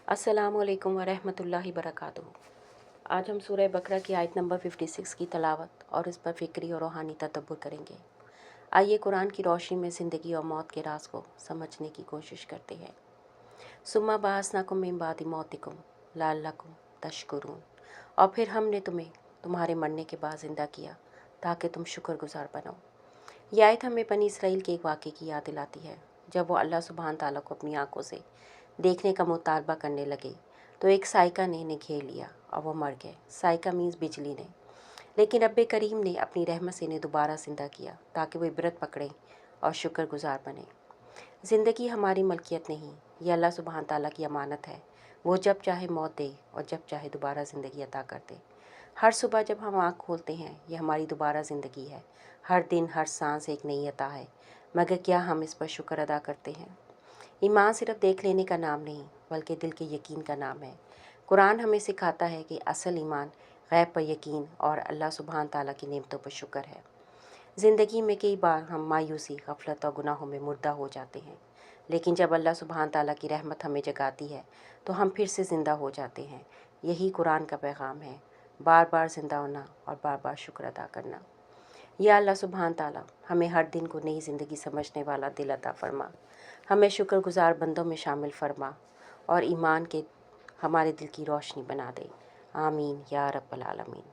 अस्सलाम वालेकुम वरहमतुल्लाहि वबरकातुहू। आज हम सूरह बकरा की आयत नंबर 56 की तलावत और इस पर फ़िक्री और रूहानी तदब्बुर करेंगे। आइए कुरान की रोशनी में ज़िंदगी और मौत के राज को समझने की कोशिश करते हैं। सुम्मा बअसनाकुम मिन बादि मौतिकुम लअल्लकुम तशकुरून, और फिर हमने तुम्हें तुम्हारे मरने के बाद ज़िंदा किया ताकि तुम शुक्रगुजार बनो। यह आयत हमें बनी इसराइल के एक वाक़े की याद दिलाती है। जब वो अल्लाह सुब्हान ताला को अपनी आंखों से देखने का मुतालबा करने लगे तो एक साइका ने इन्हें घेर लिया और वो मर गए। साइका मीन्स बिजली ने। लेकिन रब्बे करीम ने अपनी रहमत से इन्हें दोबारा ज़िंदा किया ताकि वो इबरत पकड़ें और शुक्रगुजार बने। ज़िंदगी हमारी मलकियत नहीं, ये अल्लाह सुब्हान ताला की अमानत है। वो जब चाहे मौत दे और जब चाहे दोबारा ज़िंदगी अता कर दे। हर सुबह जब हम आँख खोलते हैं ये हमारी दोबारा ज़िंदगी है। हर दिन हर सांस एक नई अता है, मगर क्या हम इस पर शुक्र अदा करते हैं? ईमान सिर्फ देख लेने का नाम नहीं बल्कि दिल के यकीन का नाम है। कुरान हमें सिखाता है कि असल ईमान गैब पर यकीन और अल्लाह सुब्हान ताला की नेमतों पर शुक्र है। ज़िंदगी में कई बार हम मायूसी, गफलत और गुनाहों में मुर्दा हो जाते हैं, लेकिन जब अल्लाह सुब्हान ताला की रहमत हमें जगाती है तो हम फिर से ज़िंदा हो जाते हैं। यही कुरान का पैगाम है, बार बार ज़िंदा होना और बार बार शुक्र अदा करना। या अल्लाह सुब्हान ताला हमें हर दिन को नई ज़िंदगी समझने वाला दिल अता फरमा, हमें शुक्रगुजार बंदों में शामिल फरमा और ईमान के हमारे दिल की रोशनी बना दे। आमीन या रब्बल आलमीन।